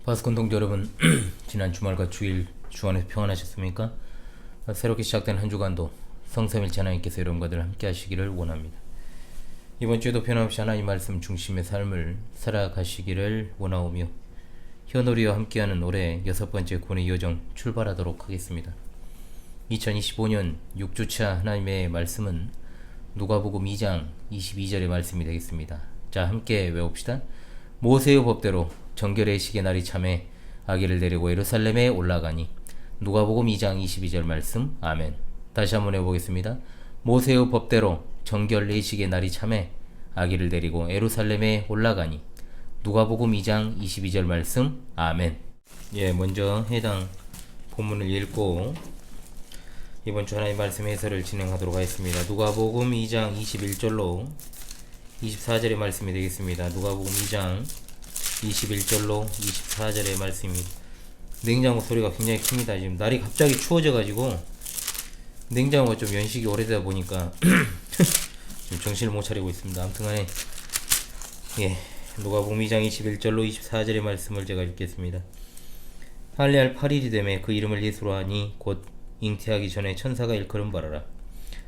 파스콘 동지 여러분, 지난 주말과 주일 주 안에서 평안하셨습니까? 새롭게 시작된 한 주간도 성삼일체 하나님께서 여러분과들 함께 하시기를 원합니다. 이번 주에도 변함없이 하나님 말씀 중심의 삶을 살아가시기를 원하오며 현우리와 함께하는 올해 6번째 구원의 여정 출발하도록 하겠습니다. 2025년 6주차 하나님의 말씀은 누가복음 2장 22절의 말씀이 되겠습니다. 자, 함께 외웁시다. 모세의 법대로 정결의 시기의 날이 참에 아기를 데리고 예루살렘에 올라가니. 누가복음 2장 22절 말씀. 아멘. 다시 한번 해보겠습니다. 모세의 법대로 정결의 시기의 날이 참에 아기를 데리고 예루살렘에 올라가니. 누가복음 2장 22절 말씀. 아멘. 먼저 해당 본문을 읽고 이번 주 하나님 말씀 해설을 진행하도록 하겠습니다. 누가복음 2장 21절로 24절의 말씀이 되겠습니다. 누가복음 2장 21절로 24절의 말씀입니다. 냉장고 소리가 굉장히 큽니다. 지금 날이 갑자기 추워져가지고 냉장고가 좀 연식이 오래되다 보니까 지금 정신을 못 차리고 있습니다. 아무튼간에 누가복음 2장 21절로 24절의 말씀을 제가 읽겠습니다. 할례할 8일이 되매 그 이름을 예수로 하니 곧 잉태하기 전에 천사가 일컬음 바라라.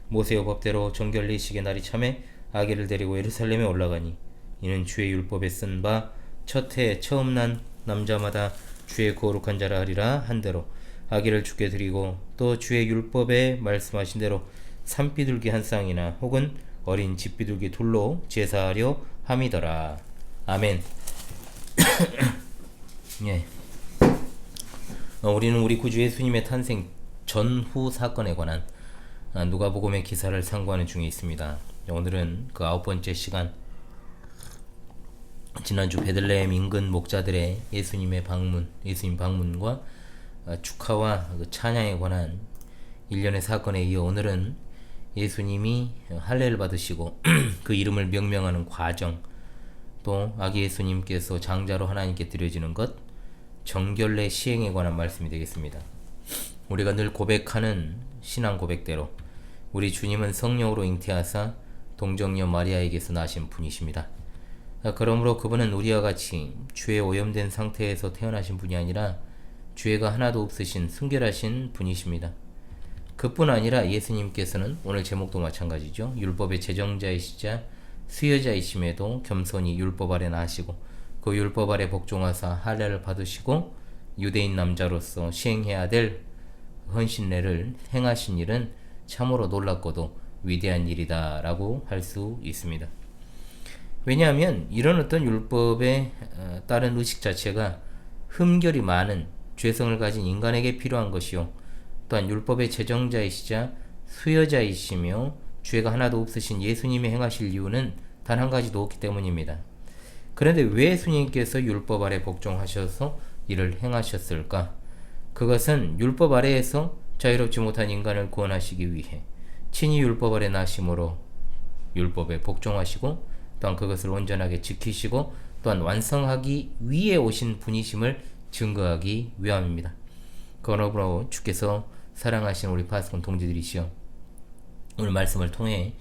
모세의 법대로 정결례식의 날이 참에 아기를 데리고 예루살렘에 올라가니 이는 주의 율법에 쓴 바 첫 해 처음 난 남자마다 주의 거룩한 자라 하리라 한 대로 아기를 주께 드리고 또 주의 율법에 말씀하신 대로 산비둘기 한 쌍이나 혹은 어린 집비둘기 둘로 제사하려 함이더라. 아멘. 우리는 우리 구주 예수님의 탄생 전후 사건에 관한 누가복음의 기사를 상고하는 중에 있습니다. 오늘은 그 9번째 시간, 지난주 베들레헴 인근 목자들의 예수님 방문과 축하와 찬양에 관한 일련의 사건에 이어 오늘은 예수님이 할례를 받으시고 그 이름을 명명하는 과정, 또 아기 예수님께서 장자로 하나님께 드려지는 것, 정결례 시행에 관한 말씀이 되겠습니다. 우리가 늘 고백하는 신앙 고백대로 우리 주님은 성령으로 잉태하사 동정녀 마리아에게서 나신 분이십니다. 그러므로 그분은 우리와 같이 죄에 오염된 상태에서 태어나신 분이 아니라 죄가 하나도 없으신 순결하신 분이십니다. 그뿐 아니라 예수님께서는 오늘 제목도 마찬가지죠. 율법의 제정자이시자 수여자이심에도 겸손히 율법 아래 나시고 그 율법 아래 복종하사 할례를 받으시고 유대인 남자로서 시행해야 될 헌신례를 행하신 일은 참으로 놀랍고도 위대한 일이다 라고 할 수 있습니다. 왜냐하면 이런 어떤 율법에 따른 의식 자체가 흠결이 많은 죄성을 가진 인간에게 필요한 것이요, 또한 율법의 제정자이시자 수여자이시며 죄가 하나도 없으신 예수님이 행하실 이유는 단 한 가지도 없기 때문입니다. 그런데 왜 예수님께서 율법 아래 복종하셔서 이를 행하셨을까? 그것은 율법 아래에서 자유롭지 못한 인간을 구원하시기 위해 친히 율법 아래 나심으로 율법에 복종하시고 또한 그것을 온전하게 지키시고 또한 완성하기 위해 오신 분이심을 증거하기 위함입니다. 그러므로 주께서 사랑하시는 우리 파스콘 동지들이시여, 오늘 말씀을 통해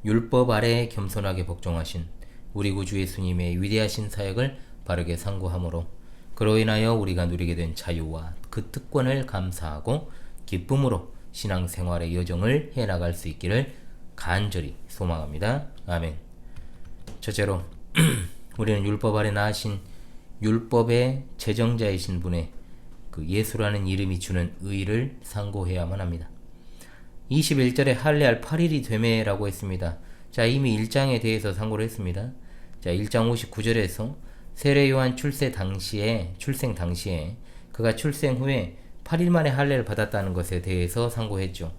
율법 아래 겸손하게 복종하신 우리 구주 예수님의 위대하신 사역을 바르게 상고함으로 그로 인하여 우리가 누리게 된 자유와 그 특권을 감사하고 기쁨으로 신앙생활의 여정을 해나갈 수 있기를 간절히 소망합니다. 아멘. 첫째로 우리는 율법 아래 나으신 율법의 제정자이신 분의 그 예수라는 이름이 주는 의의를 상고해야만 합니다. 21절에 할례할 8일이 되매라고 했습니다. 자, 이미 1장에 대해서 상고를 했습니다. 자, 1장 59절에서 세례 요한 출생 당시에 그가 출생 후에 8일 만에 할례를 받았다는 것에 대해서 상고했죠.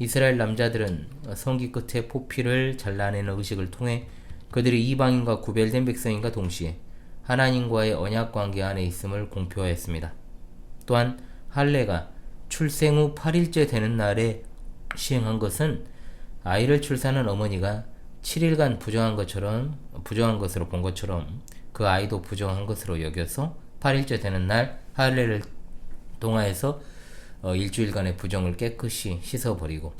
이스라엘 남자들은 성기 끝에 포피를 잘라내는 의식을 통해 그들이 이방인과 구별된 백성인과 동시에 하나님과의 언약 관계 안에 있음을 공표하였습니다. 또한 할례가 출생 후 8일째 되는 날에 시행한 것은 아이를 출산한 어머니가 7일간 부정한 것으로 본 것처럼 그 아이도 부정한 것으로 여겨서 8일째 되는 날 할례를 통하여서 일주일간의 부정을 깨끗이 씻어버리고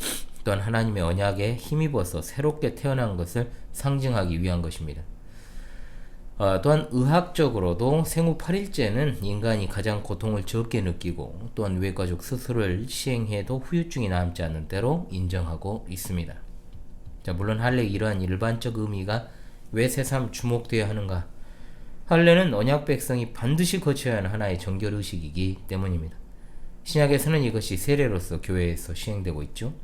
또한 하나님의 언약에 힘입어서 새롭게 태어난 것을 상징하기 위한 것입니다. 또한 의학적으로도 생후 8일째는 인간이 가장 고통을 적게 느끼고 또한 외과적 수술을 시행해도 후유증이 남지 않는 때로 인정하고 있습니다. 자, 물론 할례의 이러한 일반적 의미가 왜 새삼 주목되어야 하는가? 할례는 언약 백성이 반드시 거쳐야 하는 하나의 정결 의식이기 때문입니다. 신약에서는 이것이 세례로서 교회에서 시행되고 있죠.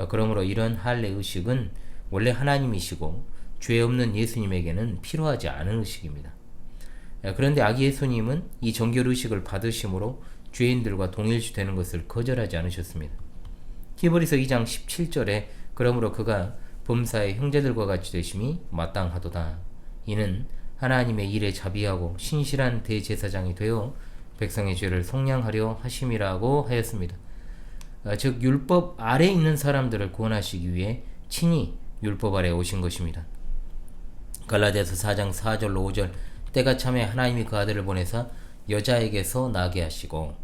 그러므로 이런 할례 의식은 원래 하나님이시고 죄 없는 예수님에게는 필요하지 않은 의식입니다. 그런데 아기 예수님은 이 정결 의식을 받으심으로 죄인들과 동일시되는 것을 거절하지 않으셨습니다. 히브리서 2장 17절에 그러므로 그가 범사의 형제들과 같이 되심이 마땅하도다. 이는 하나님의 일에 자비하고 신실한 대제사장이 되어 백성의 죄를 속량하려 하심이라고 하였습니다. 즉 율법 아래 있는 사람들을 구원하시기 위해 친히 율법 아래 오신 것입니다. 갈라디아서 4장 4절로 5절 때가 참에 하나님이 그 아들을 보내사 여자에게서 나게 하시고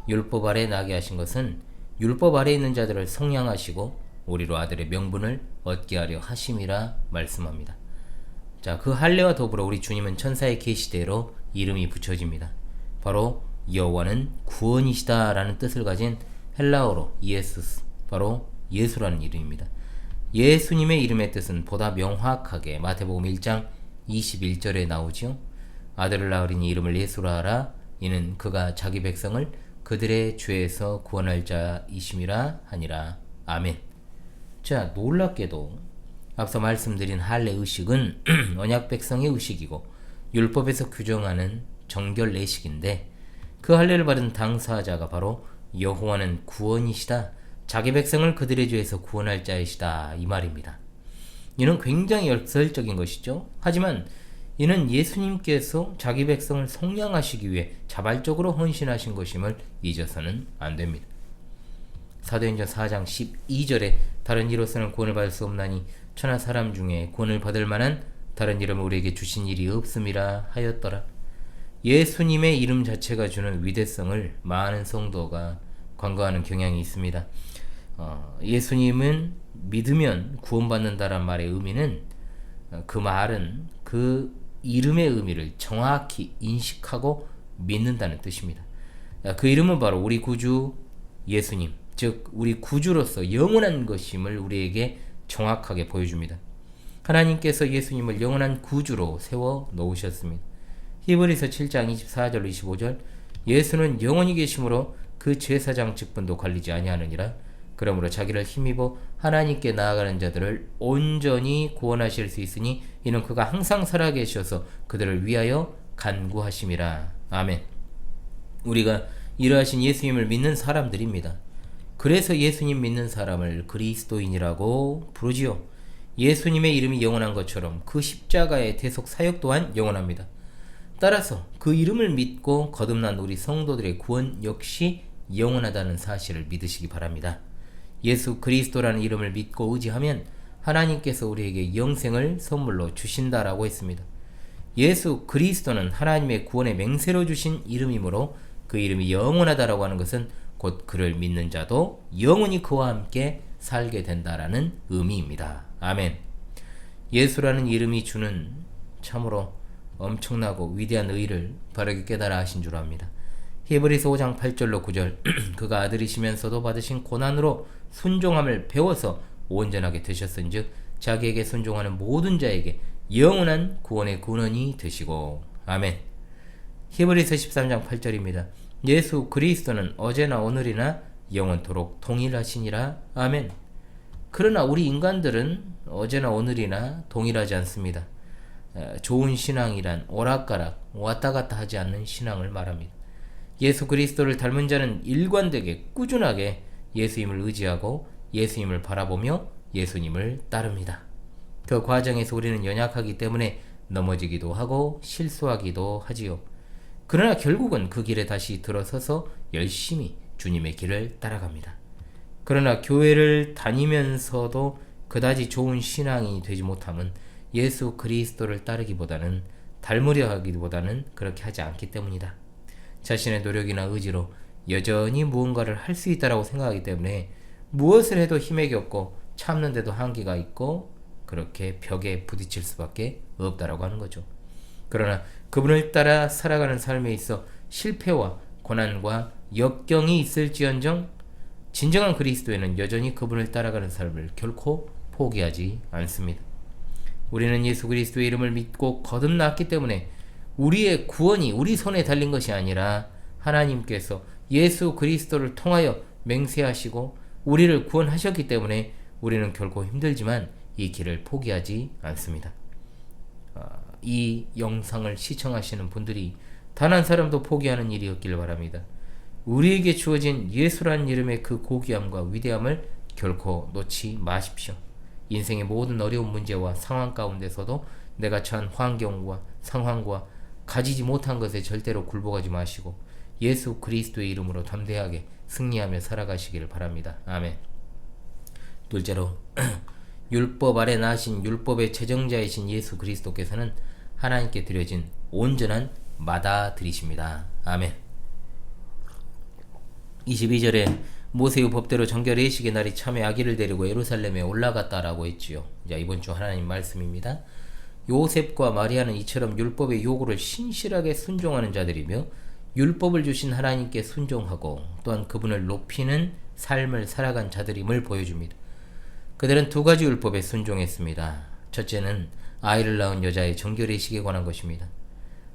율법 아래 나게 하신 것은 율법 아래 있는 자들을 속량하시고 우리로 아들의 명분을 얻게 하려 하심이라 말씀합니다. 자, 그 할례와 더불어 우리 주님은 천사의 계시대로 이름이 붙여집니다. 바로 여호와는 구원이시다 라는 뜻을 가진 헬라어로 이에수스, 바로 예수라는 이름입니다. 예수님의 이름의 뜻은 보다 명확하게 마태복음 1장 21절에 나오지요. 아들을 낳으리니 이름을 예수라 하라. 이는 그가 자기 백성을 그들의 죄에서 구원할 자이심이라 하니라. 아멘. 자, 놀랍게도 앞서 말씀드린 할례 의식은 언약 백성의 의식이고 율법에서 규정하는 정결 내식인데 그 할례를 받은 당사자가 바로 여호와는 구원이시다, 자기 백성을 그들의 죄에서 구원할 자이시다, 이 말입니다. 이는 굉장히 역설적인 것이죠. 하지만 이는 예수님께서 자기 백성을 속량하시기 위해 자발적으로 헌신하신 것임을 잊어서는 안 됩니다. 사도행전 4장 12절에 다른 이로서는 구원을 받을 수 없나니 천하 사람 중에 구원을 받을 만한 다른 이름을 우리에게 주신 일이 없음이라 하였더라. 예수님의 이름 자체가 주는 위대성을 많은 성도가 간과하는 경향이 있습니다. 예수님은 믿으면 구원받는다란 말의 의미는 그 말은 그 이름의 의미를 정확히 인식하고 믿는다는 뜻입니다. 그 이름은 바로 우리 구주 예수님, 즉 우리 구주로서 영원한 것임을 우리에게 정확하게 보여줍니다. 하나님께서 예수님을 영원한 구주로 세워 놓으셨습니다. 히브리서 7장 24절 25절 예수는 영원히 계심으로 그 제사장 직분도 관리지 아니하느니라. 그러므로 자기를 힘입어 하나님께 나아가는 자들을 온전히 구원하실 수 있으니 이는 그가 항상 살아계셔서 그들을 위하여 간구하심이라. 아멘. 우리가 이러하신 예수님을 믿는 사람들입니다. 그래서 예수님 믿는 사람을 그리스도인이라고 부르지요. 예수님의 이름이 영원한 것처럼 그 십자가의 대속 사역 또한 영원합니다. 따라서 그 이름을 믿고 거듭난 우리 성도들의 구원 역시 영원하다는 사실을 믿으시기 바랍니다. 예수 그리스도라는 이름을 믿고 의지하면 하나님께서 우리에게 영생을 선물로 주신다라고 했습니다. 예수 그리스도는 하나님의 구원의 맹세로 주신 이름이므로 그 이름이 영원하다라고 하는 것은 곧 그를 믿는 자도 영원히 그와 함께 살게 된다라는 의미입니다. 아멘. 예수라는 이름이 주는 참으로 엄청나고 위대한 의를 바르게 깨달아 하신 줄 압니다. 히브리서 5장 8절로 9절 그가 아들이시면서도 받으신 고난으로 순종함을 배워서 온전하게 되셨은즉 자기에게 순종하는 모든 자에게 영원한 구원의 근원이 되시고. 아멘. 히브리서 13장 8절입니다. 예수 그리스도는 어제나 오늘이나 영원토록 동일하시니라. 아멘. 그러나 우리 인간들은 어제나 오늘이나 동일하지 않습니다. 좋은 신앙이란 오락가락 왔다 갔다 하지 않는 신앙을 말합니다. 예수 그리스도를 닮은 자는 일관되게 꾸준하게 예수님을 의지하고 예수님을 바라보며 예수님을 따릅니다. 그 과정에서 우리는 연약하기 때문에 넘어지기도 하고 실수하기도 하지요. 그러나 결국은 그 길에 다시 들어서서 열심히 주님의 길을 따라갑니다. 그러나 교회를 다니면서도 그다지 좋은 신앙이 되지 못함은 예수 그리스도를 따르기보다는 닮으려 하기보다는 그렇게 하지 않기 때문이다. 자신의 노력이나 의지로 여전히 무언가를 할 수 있다라고 생각하기 때문에 무엇을 해도 힘에 겪고 참는데도 한계가 있고 그렇게 벽에 부딪힐 수밖에 없다라고 하는 거죠. 그러나 그분을 따라 살아가는 삶에 있어 실패와 고난과 역경이 있을지언정 진정한 그리스도인은 여전히 그분을 따라가는 삶을 결코 포기하지 않습니다. 우리는 예수 그리스도의 이름을 믿고 거듭났기 때문에 우리의 구원이 우리 손에 달린 것이 아니라 하나님께서 예수 그리스도를 통하여 맹세하시고 우리를 구원하셨기 때문에 우리는 결코 힘들지만 이 길을 포기하지 않습니다. 이 영상을 시청하시는 분들이 단 한 사람도 포기하는 일이 없길 바랍니다. 우리에게 주어진 예수라는 이름의 그 고귀함과 위대함을 결코 놓지 마십시오. 인생의 모든 어려운 문제와 상황 가운데서도 내가 처한 환경과 상황과 가지지 못한 것에 절대로 굴복하지 마시고 예수 그리스도의 이름으로 담대하게 승리하며 살아가시길 바랍니다. 아멘. 둘째로 율법 아래 나신 율법의 최정자이신 예수 그리스도께서는 하나님께 드려진 온전한 마다들이십니다. 아멘. 22절에 모세의 법대로 정결 예식의 날이 참에 아기를 데리고 예루살렘에 올라갔다라고 했지요. 자, 이번 주 하나님 말씀입니다. 요셉과 마리아는 이처럼 율법의 요구를 신실하게 순종하는 자들이며 율법을 주신 하나님께 순종하고 또한 그분을 높이는 삶을 살아간 자들임을 보여줍니다. 그들은 두 가지 율법에 순종했습니다. 첫째는 아이를 낳은 여자의 정결 예식에 관한 것입니다.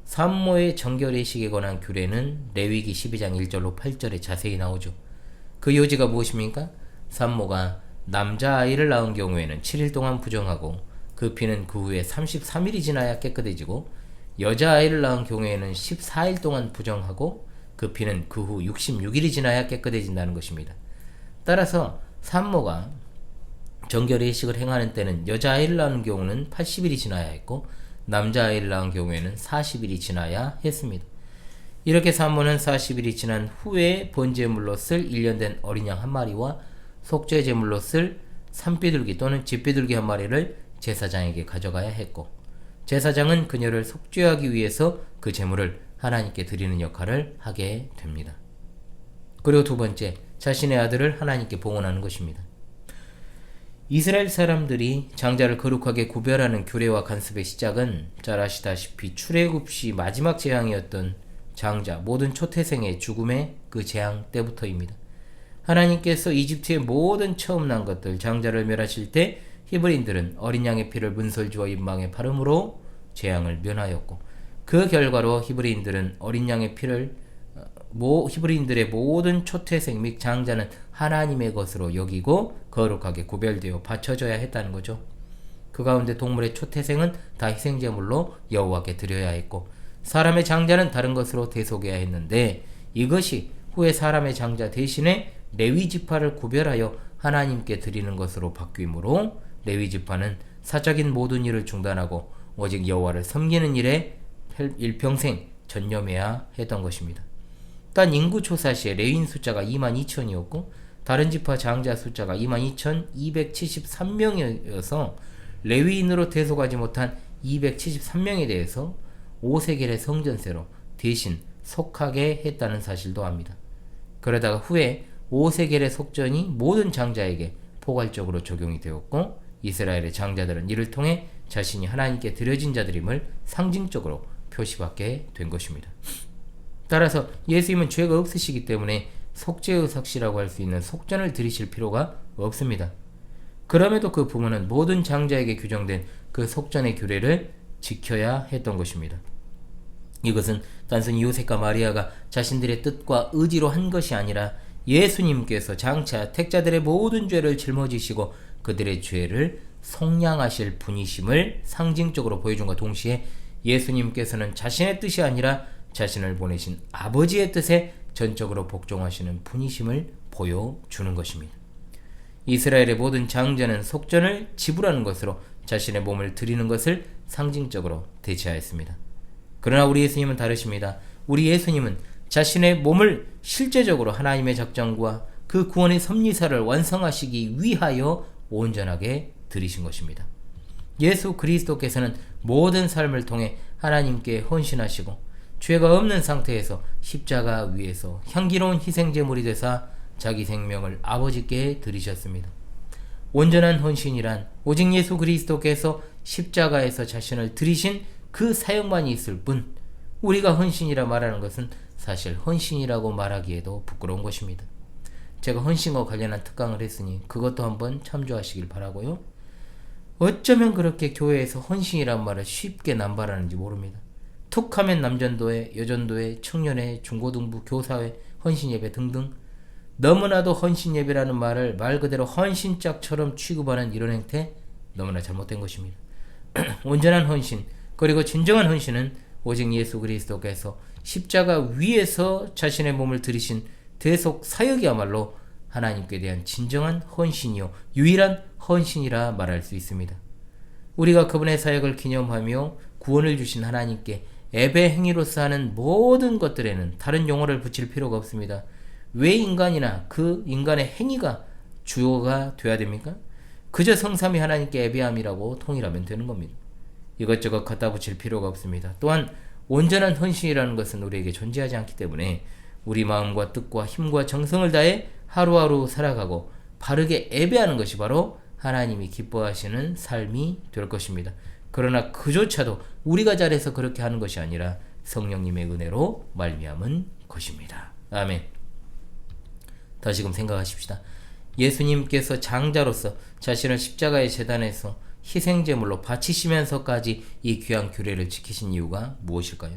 산모의 정결 예식에 관한 규례는 레위기 12장 1절로 8절에 자세히 나오죠. 그 요지가 무엇입니까? 산모가 남자아이를 낳은 경우에는 7일 동안 부정하고 그 피는 그 후에 33일이 지나야 깨끗해지고 여자아이를 낳은 경우에는 14일 동안 부정하고 그 피는 그 후 66일이 지나야 깨끗해진다는 것입니다. 따라서 산모가 정결 예식을 행하는 때는 여자아이를 낳은 경우는 80일이 지나야 했고 남자아이를 낳은 경우에는 40일이 지나야 했습니다. 이렇게 산모는 40일이 지난 후에 번제물로 쓸 1년 된 어린 양 한 마리와 속죄 제물로 쓸 산비둘기 또는 집비둘기 한 마리를 제사장에게 가져가야 했고 제사장은 그녀를 속죄하기 위해서 그 제물을 하나님께 드리는 역할을 하게 됩니다. 그리고 두 번째, 자신의 아들을 하나님께 봉헌하는 것입니다. 이스라엘 사람들이 장자를 거룩하게 구별하는 규례와 간섭의 시작은 잘 아시다시피 출애굽시 마지막 재앙이었던 장자 모든 초태생의 죽음의 그 재앙 때부터입니다. 하나님께서 이집트의 모든 처음 난 것들 장자를 멸하실 때 히브리인들은 어린 양의 피를 문설주와 입망에 바름으로 재앙을 면하였고 그 결과로 히브리인들은 어린 양의 피를 히브리인들의 모든 초태생 및 장자는 하나님의 것으로 여기고 거룩하게 구별되어 바쳐져야 했다는 거죠. 그 가운데 동물의 초태생은 다 희생제물로 여호와께 드려야 했고 사람의 장자는 다른 것으로 대속해야 했는데 이것이 후에 사람의 장자 대신에 레위 지파를 구별하여 하나님께 드리는 것으로 바뀌므로 레위 지파는 사적인 모든 일을 중단하고 오직 여호와를 섬기는 일에 일평생 전념해야 했던 것입니다. 단 인구조사 시에 레위인 숫자가 22,000이었고 다른 지파 장자 숫자가 22,273명이어서 레위인으로 대속하지 못한 273명에 대해서 5세겔의 성전세로 대신 속하게 했다는 사실도 압니다. 그러다가 후에 5세겔의 속전이 모든 장자에게 포괄적으로 적용이 되었고 이스라엘의 장자들은 이를 통해 자신이 하나님께 드려진 자들임을 상징적으로 표시받게 된 것입니다. 따라서 예수님은 죄가 없으시기 때문에 속죄의삭시라고 할 수 있는 속전을 드리실 필요가 없습니다. 그럼에도 그 부모는 모든 장자에게 규정된 그 속전의 규례를 지켜야 했던 것입니다. 이것은 단순히 요셉과 마리아가 자신들의 뜻과 의지로 한 것이 아니라 예수님께서 장차 택자들의 모든 죄를 짊어지시고 그들의 죄를 속량하실 분이심을 상징적으로 보여준과 동시에 예수님께서는 자신의 뜻이 아니라 자신을 보내신 아버지의 뜻에 전적으로 복종하시는 분이심을 보여주는 것입니다. 이스라엘의 모든 장자는 속전을 지불하는 것으로 자신의 몸을 드리는 것을 상징적으로 대체하였습니다. 그러나 우리 예수님은 다르십니다. 우리 예수님은 자신의 몸을 실제적으로 하나님의 작정과 그 구원의 섭리사를 완성하시기 위하여 온전하게 드리신 것입니다. 예수 그리스도께서는 모든 삶을 통해 하나님께 헌신하시고 죄가 없는 상태에서 십자가 위에서 향기로운 희생제물이 되사 자기 생명을 아버지께 드리셨습니다. 온전한 헌신이란 오직 예수 그리스도께서 십자가에서 자신을 드리신 그 사역만이 있을 뿐 우리가 헌신이라 말하는 것은 사실 헌신이라고 말하기에도 부끄러운 것입니다. 제가 헌신과 관련한 특강을 했으니 그것도 한번 참조하시길 바라고요. 어쩌면 그렇게 교회에서 헌신이란 말을 쉽게 남발하는지 모릅니다. 툭하면 남전도회, 여전도회, 청년회, 중고등부, 교사회, 헌신예배 등등 너무나도 헌신예배라는 말을 말 그대로 헌신짝처럼 취급하는 이런 행태 너무나 잘못된 것입니다. 온전한 헌신, 그리고 진정한 헌신은 오직 예수 그리스도께서 십자가 위에서 자신의 몸을 들이신 대속 사역이야말로 하나님께 대한 진정한 헌신이요 유일한 헌신이라 말할 수 있습니다. 우리가 그분의 사역을 기념하며 구원을 주신 하나님께 예배 행위로서 하는 모든 것들에는 다른 용어를 붙일 필요가 없습니다. 왜 인간이나 그 인간의 행위가 주어가 돼야 됩니까? 그저 성삼위 하나님께 예배함이라고 통일하면 되는 겁니다. 이것저것 갖다 붙일 필요가 없습니다. 또한 온전한 헌신이라는 것은 우리에게 존재하지 않기 때문에 우리 마음과 뜻과 힘과 정성을 다해 하루하루 살아가고 바르게 예배하는 것이 바로 하나님이 기뻐하시는 삶이 될 것입니다. 그러나 그조차도 우리가 잘해서 그렇게 하는 것이 아니라 성령님의 은혜로 말미암은 것입니다. 아멘. 다시금 생각하십시다. 예수님께서 장자로서 자신을 십자가의 제단에서 희생제물로 바치시면서까지 이 귀한 규례를 지키신 이유가 무엇일까요?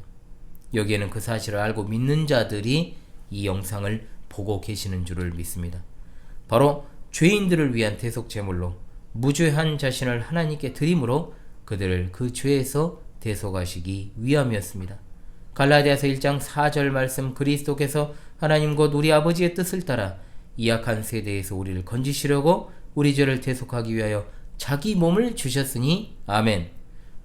여기에는 그 사실을 알고 믿는 자들이 이 영상을 보고 계시는 줄을 믿습니다. 바로 죄인들을 위한 대속제물로 무죄한 자신을 하나님께 드림으로 그들을 그 죄에서 대속하시기 위함이었습니다. 갈라디아서 1장 4절 말씀, 그리스도께서 하나님 곧 우리 아버지의 뜻을 따라 이 악한 세대에서 우리를 건지시려고 우리 죄를 대속하기 위하여 자기 몸을 주셨으니 아멘.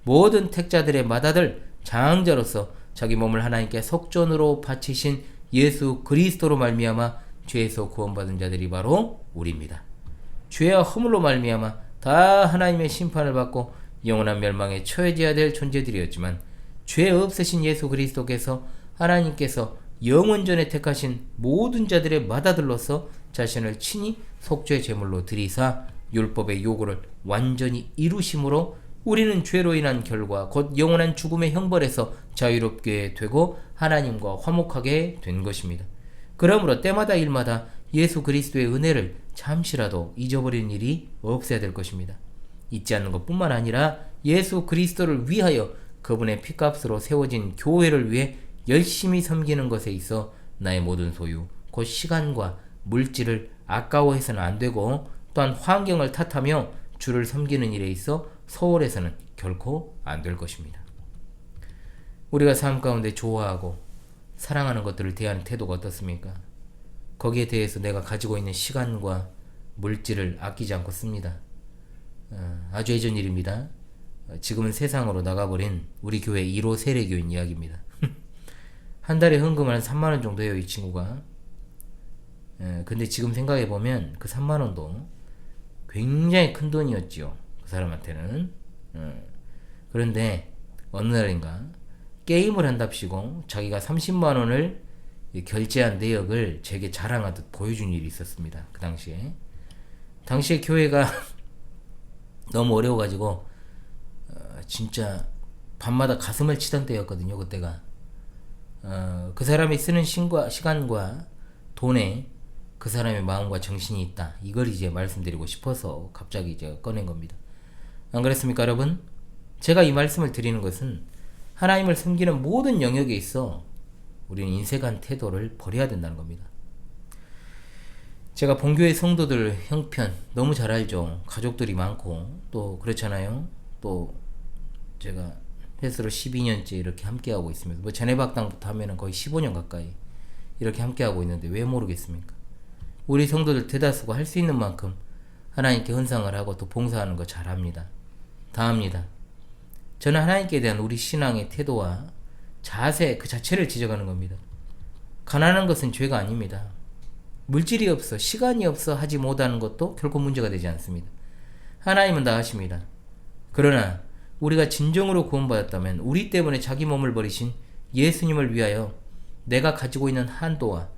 모든 택자들의 맏아들 장자로서 자기 몸을 하나님께 속전으로 바치신 예수 그리스도로 말미암아 죄에서 구원받은 자들이 바로 우리입니다. 죄와 허물로 말미암아 다 하나님의 심판을 받고 영원한 멸망에 처해져야 될 존재들이었지만 죄 없으신 예수 그리스도께서 하나님께서 영원전에 택하신 모든 자들의 맏아들로서 자신을 친히 속죄 제물로 드리사 율법의 요구를 완전히 이루심으로 우리는 죄로 인한 결과 곧 영원한 죽음의 형벌에서 자유롭게 되고 하나님과 화목하게 된 것입니다. 그러므로 때마다 일마다 예수 그리스도의 은혜를 잠시라도 잊어버리는 일이 없어야 될 것입니다. 잊지 않는 것뿐만 아니라 예수 그리스도를 위하여 그분의 피값으로 세워진 교회를 위해 열심히 섬기는 것에 있어 나의 모든 소유, 곧 시간과 물질을 아까워해서는 안 되고 또한 환경을 탓하며 주를 섬기는 일에 있어 소홀해서는 결코 안 될 것입니다. 우리가 삶 가운데 좋아하고 사랑하는 것들을 대하는 태도가 어떻습니까? 거기에 대해서 내가 가지고 있는 시간과 물질을 아끼지 않고 씁니다. 아주 예전 일입니다. 지금은 세상으로 나가버린 우리 교회 1호 세례교인 이야기입니다. 한 달에 헌금을 한 3만원 정도 해요, 이 친구가. 근데 지금 생각해보면 그 3만원도 굉장히 큰 돈이었지요, 그 사람한테는. 그런데 어느 날인가 게임을 한답시고 자기가 30만원을 결제한 내역을 제게 자랑하듯 보여준 일이 있었습니다. 그 당시에 교회가 너무 어려워가지고 진짜 밤마다 가슴을 치던 때였거든요. 그때가 그 사람이 쓰는 시간과 돈에 그 사람의 마음과 정신이 있다, 이걸 이제 말씀드리고 싶어서 갑자기 이제 꺼낸 겁니다. 안 그렇습니까, 여러분? 제가 이 말씀을 드리는 것은 하나님을 섬기는 모든 영역에 있어 우리는 인색한 태도를 버려야 된다는 겁니다. 제가 본교회 성도들 형편 너무 잘 알죠. 가족들이 많고 또 그렇잖아요. 또 제가 헬스로 12년째 이렇게 함께하고 있습니다. 뭐 전해박당부터 하면은 거의 15년 가까이 이렇게 함께하고 있는데 왜 모르겠습니까? 우리 성도들 대다수가 할 수 있는 만큼 하나님께 헌상을 하고 또 봉사하는 거 잘합니다. 다 합니다. 저는 하나님께 대한 우리 신앙의 태도와 자세 그 자체를 지적하는 겁니다. 가난한 것은 죄가 아닙니다. 물질이 없어, 시간이 없어 하지 못하는 것도 결코 문제가 되지 않습니다. 하나님은 다 하십니다. 그러나 우리가 진정으로 구원받았다면 우리 때문에 자기 몸을 버리신 예수님을 위하여 내가 가지고 있는 한도와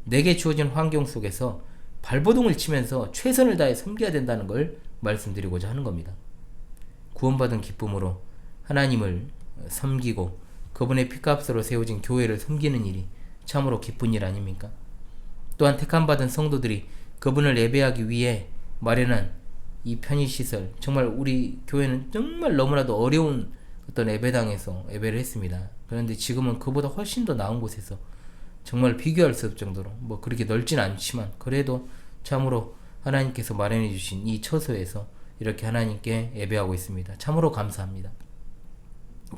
내게 주어진 환경 속에서 발버둥을 치면서 최선을 다해 섬겨야 된다는 걸 말씀드리고자 하는 겁니다. 구원받은 기쁨으로 하나님을 섬기고 그분의 피값으로 세워진 교회를 섬기는 일이 참으로 기쁜 일 아닙니까? 또한 택함받은 성도들이 그분을 예배하기 위해 마련한 이 편의시설, 정말 우리 교회는 정말 너무나도 어려운 어떤 예배당에서 예배를 했습니다. 그런데 지금은 그보다 훨씬 더 나은 곳에서 정말 비교할 수 없을 정도로 뭐 그렇게 넓진 않지만 그래도 참으로 하나님께서 마련해 주신 이 처소에서 이렇게 하나님께 예배하고 있습니다. 참으로 감사합니다.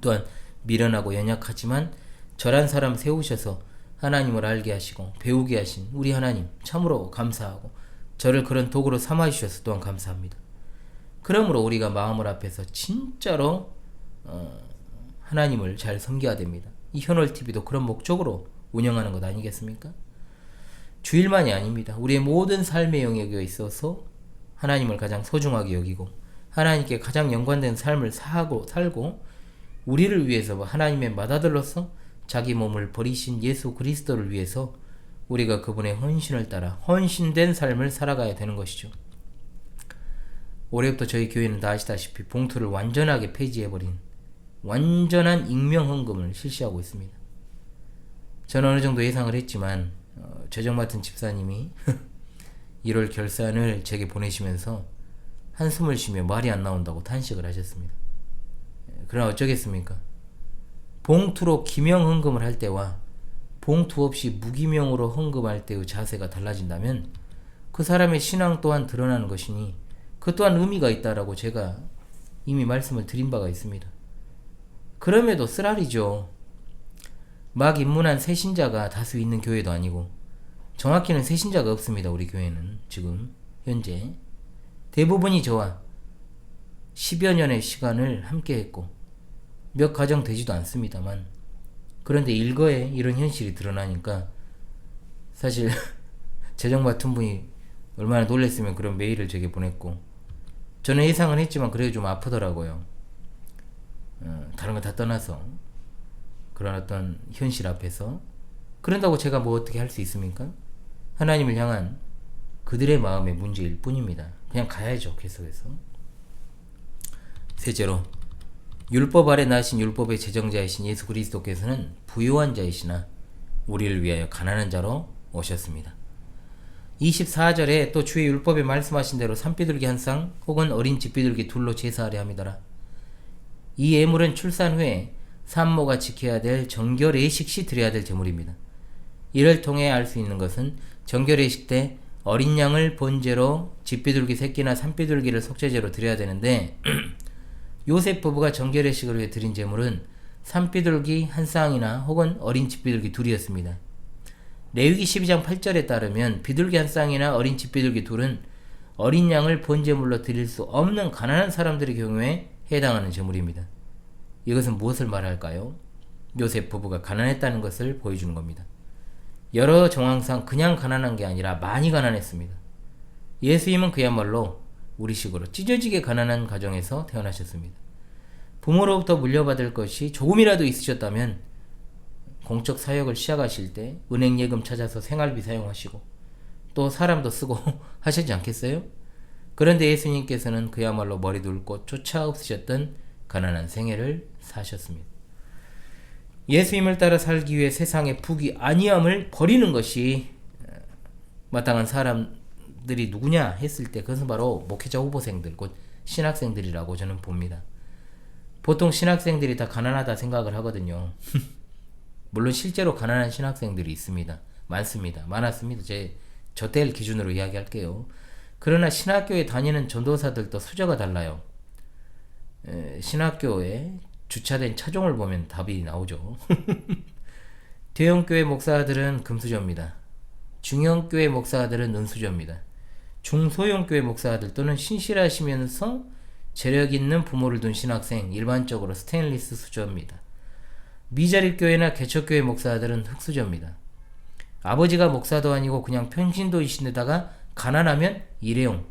또한 미련하고 연약하지만 절한 사람 세우셔서 하나님을 알게 하시고 배우게 하신 우리 하나님 참으로 감사하고 저를 그런 도구로 삼아 주셔서 또한 감사합니다. 그러므로 우리가 마음을 앞에서 진짜로 하나님을 잘 섬겨야 됩니다. 이 현월TV도 그런 목적으로 운영하는 것 아니겠습니까? 주일만이 아닙니다. 우리의 모든 삶의 영역에 있어서 하나님을 가장 소중하게 여기고 하나님께 가장 연관된 삶을 살고 우리를 위해서 하나님의 맏아들로서 자기 몸을 버리신 예수 그리스도를 위해서 우리가 그분의 헌신을 따라 헌신된 삶을 살아가야 되는 것이죠. 올해부터 저희 교회는 다 아시다시피 봉투를 완전하게 폐지해버린 완전한 익명헌금을 실시하고 있습니다. 저는 어느 정도 예상을 했지만 재정 맡은 집사님이 1월 결산을 제게 보내시면서 한숨을 쉬며 말이 안 나온다고 탄식을 하셨습니다. 그러나 어쩌겠습니까? 봉투로 기명 헌금을 할 때와 봉투 없이 무기명으로 헌금할 때의 자세가 달라진다면 그 사람의 신앙 또한 드러나는 것이니 그 또한 의미가 있다라고 제가 이미 말씀을 드린 바가 있습니다. 그럼에도 쓰라리죠. 막 입문한 새신자가 다수 있는 교회도 아니고 정확히는 새신자가 없습니다. 우리 교회는 지금 현재 대부분이 저와 10여 년의 시간을 함께 했고 몇 가정 되지도 않습니다만 그런데 일거에 이런 현실이 드러나니까 사실 재정 맡은 분이 얼마나 놀랬으면 그런 메일을 제게 보냈고 저는 예상은 했지만 그래도 좀 아프더라고요. 다른 거 다 떠나서 그런 어떤 현실 앞에서 그런다고 제가 뭐 어떻게 할 수 있습니까? 하나님을 향한 그들의 마음의 문제일 뿐입니다. 그냥 가야죠. 계속해서. 셋째로 율법 아래 나신 율법의 제정자이신 예수 그리스도께서는 부유한 자이시나 우리를 위하여 가난한 자로 오셨습니다. 24절에 또 주의 율법에 말씀하신 대로 산비둘기 한 쌍 혹은 어린 집비둘기 둘로 제사하려 함이더라. 이 예물은 출산 후에 산모가 지켜야 될 정결예식 시 드려야 될 제물입니다. 이를 통해 알 수 있는 것은 정결예식 때 어린 양을 번제로 집비둘기 새끼나 산비둘기를 속죄제로 드려야 되는데 요셉 부부가 정결예식을 위해 드린 제물은 산비둘기 한 쌍이나 혹은 어린 집비둘기 둘이었습니다. 레위기 12장 8절에 따르면 비둘기 한 쌍이나 어린 집비둘기 둘은 어린 양을 번제물로 드릴 수 없는 가난한 사람들의 경우에 해당하는 제물입니다. 이것은 무엇을 말할까요? 요셉 부부가 가난했다는 것을 보여주는 겁니다. 여러 정황상 그냥 가난한 게 아니라 많이 가난했습니다. 예수님은 그야말로 우리식으로 찢어지게 가난한 가정에서 태어나셨습니다. 부모로부터 물려받을 것이 조금이라도 있으셨다면 공적 사역을 시작하실 때 은행 예금 찾아서 생활비 사용하시고 또 사람도 쓰고 하시지 않겠어요? 그런데 예수님께서는 그야말로 머리 둘 곳조차 없으셨던 가난한 생애를 사셨습니다. 예수님을 따라 살기 위해 세상의 부귀 아니함을 버리는 것이 마땅한 사람들이 누구냐 했을 때 그것은 바로 목회자 후보생들 곧 신학생들이라고 저는 봅니다. 보통 신학생들이 다 가난하다 생각을 하거든요. 물론 실제로 가난한 신학생들이 있습니다. 많았습니다. 저 때를 기준으로 이야기할게요. 그러나 신학교에 다니는 전도사들도 수저가 달라요. 신학교에 주차된 차종을 보면 답이 나오죠. 대형교회 목사들은 금수저입니다. 중형교회 목사들은 은수저입니다. 중소형교회 목사들 또는 신실하시면서 재력 있는 부모를 둔 신학생, 일반적으로 스테인리스 수저입니다. 미자립교회나 개척교회 목사들은 흙수저입니다. 아버지가 목사도 아니고 그냥 평신도이신데다가 가난하면 일회용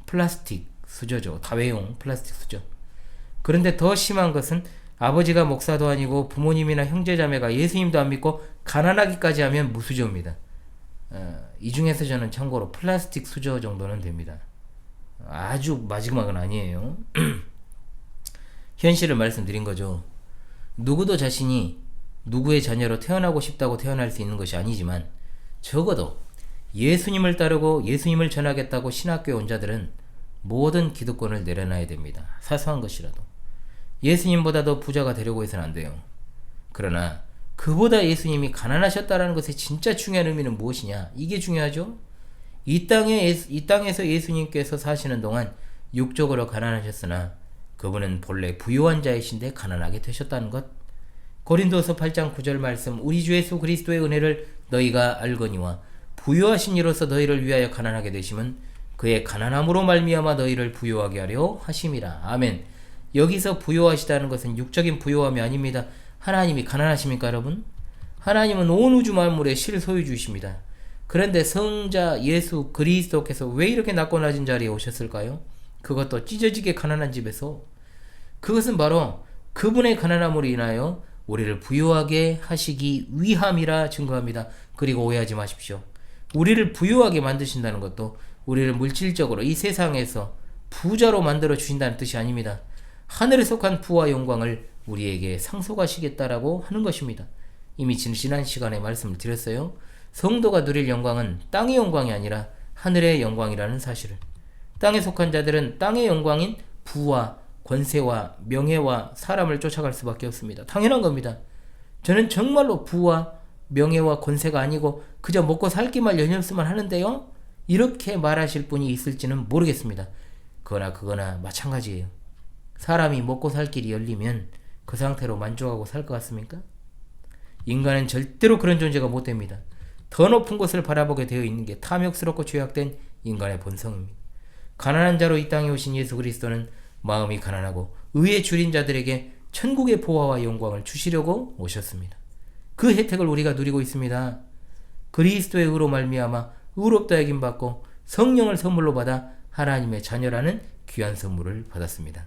플라스틱 수저죠. 다회용 플라스틱 수저. 그런데 더 심한 것은 아버지가 목사도 아니고 부모님이나 형제자매가 예수님도 안 믿고 가난하기까지 하면 무수저입니다. 이 중에서 저는 참고로 플라스틱 수저 정도는 됩니다. 아주 마지막은 아니에요. 현실을 말씀드린 거죠. 누구도 자신이 누구의 자녀로 태어나고 싶다고 태어날 수 있는 것이 아니지만 적어도 예수님을 따르고 예수님을 전하겠다고 신학교에 온 자들은 모든 기득권을 내려놔야 됩니다. 사소한 것이라도. 예수님보다도 부자가 되려고 해서는 안 돼요. 그러나 그보다 예수님이 가난하셨다는 것의 진짜 중요한 의미는 무엇이냐? 이게 중요하죠. 이 땅에서 예수님께서 사시는 동안 육적으로 가난하셨으나 그분은 본래 부유한 자이신데 가난하게 되셨다는 것. 고린도서 8장 9절 말씀, 우리 주 예수 그리스도의 은혜를 너희가 알거니와 부유하신 이로서 너희를 위하여 가난하게 되심은 그의 가난함으로 말미암아 너희를 부유하게 하려 하심이라. 아멘. 여기서 부유하시다는 것은 육적인 부유함이 아닙니다. 하나님이 가난하십니까, 여러분? 하나님은 온 우주 만물의 실소유주이십니다. 그런데 성자 예수 그리스도께서 왜 이렇게 낮고 낮은 자리에 오셨을까요? 그것도 찢어지게 가난한 집에서. 그것은 바로 그분의 가난함으로 인하여 우리를 부유하게 하시기 위함이라 증거합니다. 그리고 오해하지 마십시오. 우리를 부유하게 만드신다는 것도 우리를 물질적으로 이 세상에서 부자로 만들어 주신다는 뜻이 아닙니다. 하늘에 속한 부와 영광을 우리에게 상속하시겠다라고 하는 것입니다. 이미 지난 시간에 말씀을 드렸어요. 성도가 누릴 영광은 땅의 영광이 아니라 하늘의 영광이라는 사실을. 땅에 속한 자들은 땅의 영광인 부와 권세와 명예와 사람을 쫓아갈 수밖에 없습니다. 당연한 겁니다. 저는 정말로 부와 명예와 권세가 아니고 그저 먹고 살기만 연연수만 하는데요, 이렇게 말하실 분이 있을지는 모르겠습니다. 그거나 마찬가지예요. 사람이 먹고 살 길이 열리면 그 상태로 만족하고 살 것 같습니까? 인간은 절대로 그런 존재가 못 됩니다. 더 높은 곳을 바라보게 되어 있는 게 탐욕스럽고 죄악된 인간의 본성입니다. 가난한 자로 이 땅에 오신 예수 그리스도는 마음이 가난하고 의에 줄인 자들에게 천국의 보화와 영광을 주시려고 오셨습니다. 그 혜택을 우리가 누리고 있습니다. 그리스도의 의로 말미암아 의롭다 여김받고 성령을 선물로 받아 하나님의 자녀라는 귀한 선물을 받았습니다.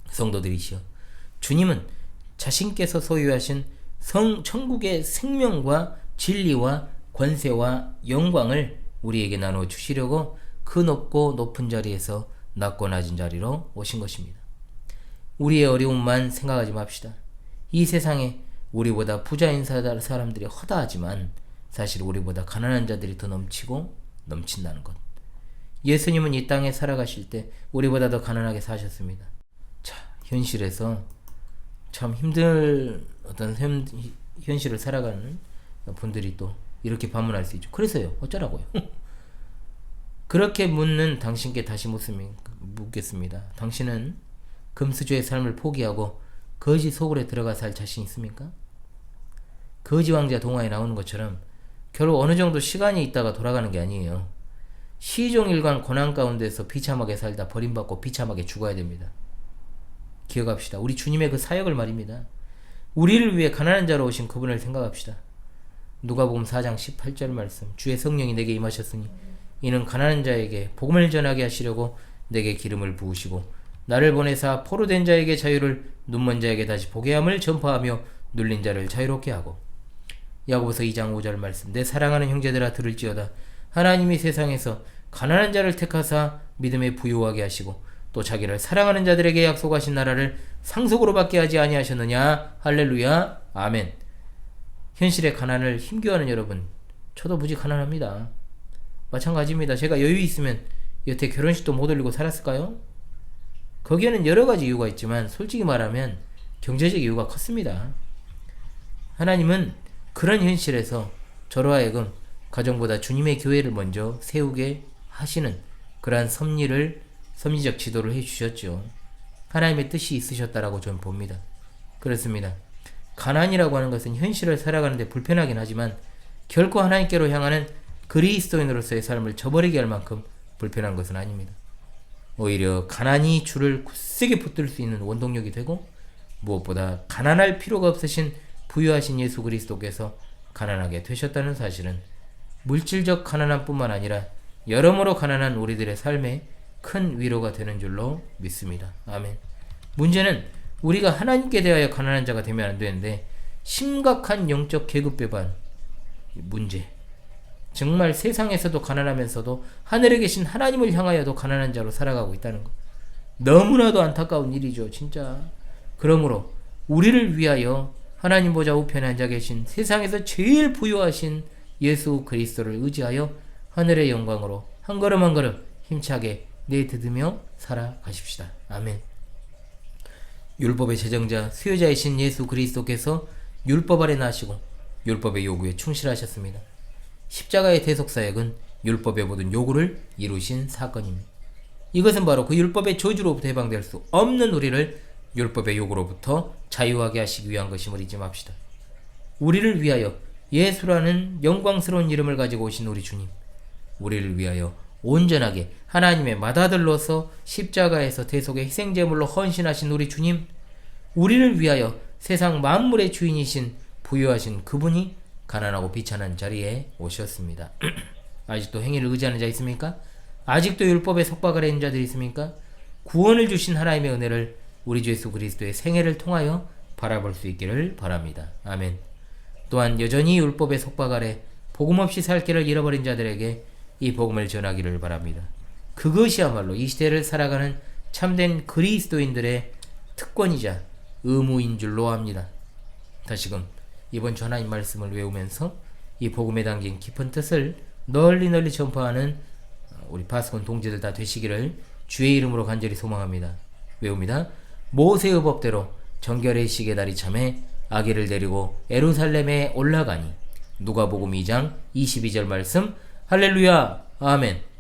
성도들이시여, 주님은 자신께서 소유하신 천국의 생명과 진리와 권세와 영광을 우리에게 나눠 주시려고 그 높고 높은 자리에서 낮고 낮은 자리로 오신 것입니다. 우리의 어려움만 생각하지 맙시다. 이 세상에 우리보다 부자인 사람들이 허다하지만 사실 우리보다 가난한 자들이 더 넘친다는 것. 예수님은 이 땅에 살아가실 때 우리보다 더 가난하게 사셨습니다. 자, 현실에서 참 힘든 어떤 현실을 살아가는 분들이 또 이렇게 반문할 수 있죠. 그래서요, 어쩌라고요? 그렇게 묻는 당신께 다시 묻겠습니다. 당신은 금수저의 삶을 포기하고 거지 속으로 들어가 살 자신 있습니까? 거지 왕자 동화에 나오는 것처럼 결국 어느 정도 시간이 있다가 돌아가는 게 아니에요. 시종일관 고난 가운데서 비참하게 살다 버림받고 비참하게 죽어야 됩니다. 기억합시다. 우리 주님의 그 사역을 말입니다. 우리를 위해 가난한 자로 오신 그분을 생각합시다. 누가복음 4장 18절 말씀, 주의 성령이 내게 임하셨으니 이는 가난한 자에게 복음을 전하게 하시려고 내게 기름을 부으시고 나를 보내사 포로된 자에게 자유를, 눈먼 자에게 다시 보게 함을 전파하며 눌린 자를 자유롭게 하고. 야고보서 2장 5절 말씀, 내 사랑하는 형제들아 들을지어다. 하나님이 세상에서 가난한 자를 택하사 믿음에 부유하게 하시고 또 자기를 사랑하는 자들에게 약속하신 나라를 상속으로 받게 하지 아니하셨느냐. 할렐루야. 아멘. 현실의 가난을 힘겨워하는 여러분, 저도 무지 가난합니다. 마찬가지입니다. 제가 여유 있으면 여태 결혼식도 못 올리고 살았을까요? 거기에는 여러 가지 이유가 있지만 솔직히 말하면 경제적 이유가 컸습니다. 하나님은 그런 현실에서 저로 하여금 가정보다 주님의 교회를 먼저 세우게 하시는 그러한 섭리적 지도를 해주셨죠. 하나님의 뜻이 있으셨다라고 저는 봅니다. 그렇습니다. 가난이라고 하는 것은 현실을 살아가는데 불편하긴 하지만 결코 하나님께로 향하는 그리스도인으로서의 삶을 저버리게 할 만큼 불편한 것은 아닙니다. 오히려 가난이 주를 굳세게 붙들 수 있는 원동력이 되고, 무엇보다 가난할 필요가 없으신 부유하신 예수 그리스도께서 가난하게 되셨다는 사실은 물질적 가난함뿐만 아니라 여러모로 가난한 우리들의 삶에 큰 위로가 되는 줄로 믿습니다. 아멘. 문제는 우리가 하나님께 대하여 가난한 자가 되면 안 되는데 심각한 영적 계급 배반 문제, 정말 세상에서도 가난하면서도 하늘에 계신 하나님을 향하여도 가난한 자로 살아가고 있다는 것, 너무나도 안타까운 일이죠. 진짜. 그러므로 우리를 위하여 하나님 보좌 우편에 앉아 계신 세상에서 제일 부유하신 예수 그리스도를 의지하여 하늘의 영광으로 한 걸음 한 걸음 힘차게 내딛으며 살아가십시다. 아멘. 율법의 제정자 수요자이신 예수 그리스도께서 율법 아래 나시고 율법의 요구에 충실하셨습니다. 십자가의 대속사역은 율법의 모든 요구를 이루신 사건입니다. 이것은 바로 그 율법의 저주로부터 해방될 수 없는 우리를 율법의 요구로부터 자유하게 하시기 위한 것임을 잊지 맙시다. 우리를 위하여 예수라는 영광스러운 이름을 가지고 오신 우리 주님, 우리를 위하여 온전하게 하나님의 맏아들로서 십자가에서 대속의 희생제물로 헌신하신 우리 주님, 우리를 위하여 세상 만물의 주인이신 부유하신 그분이 가난하고 비천한 자리에 오셨습니다. 아직도 행위를 의지하는 자 있습니까? 아직도 율법의 속박 아래 있는 자들이 있습니까? 구원을 주신 하나님의 은혜를 우리 주 예수 그리스도의 생애를 통하여 바라볼 수 있기를 바랍니다. 아멘. 또한 여전히 율법의 속박 아래 복음 없이 살 길을 잃어버린 자들에게 이 복음을 전하기를 바랍니다. 그것이야말로 이 시대를 살아가는 참된 그리스도인들의 특권이자 의무인 줄로 압니다. 다시금 이번 주 하나님 말씀을 외우면서 이 복음에 담긴 깊은 뜻을 널리 전파하는 우리 파수꾼 동지들 다 되시기를 주의 이름으로 간절히 소망합니다. 외웁니다. 모세의 법대로 정결의 시계 날이 참에 아기를 데리고 예루살렘에 올라가니 누가복음 2장 22절 말씀. 할렐루야 아멘.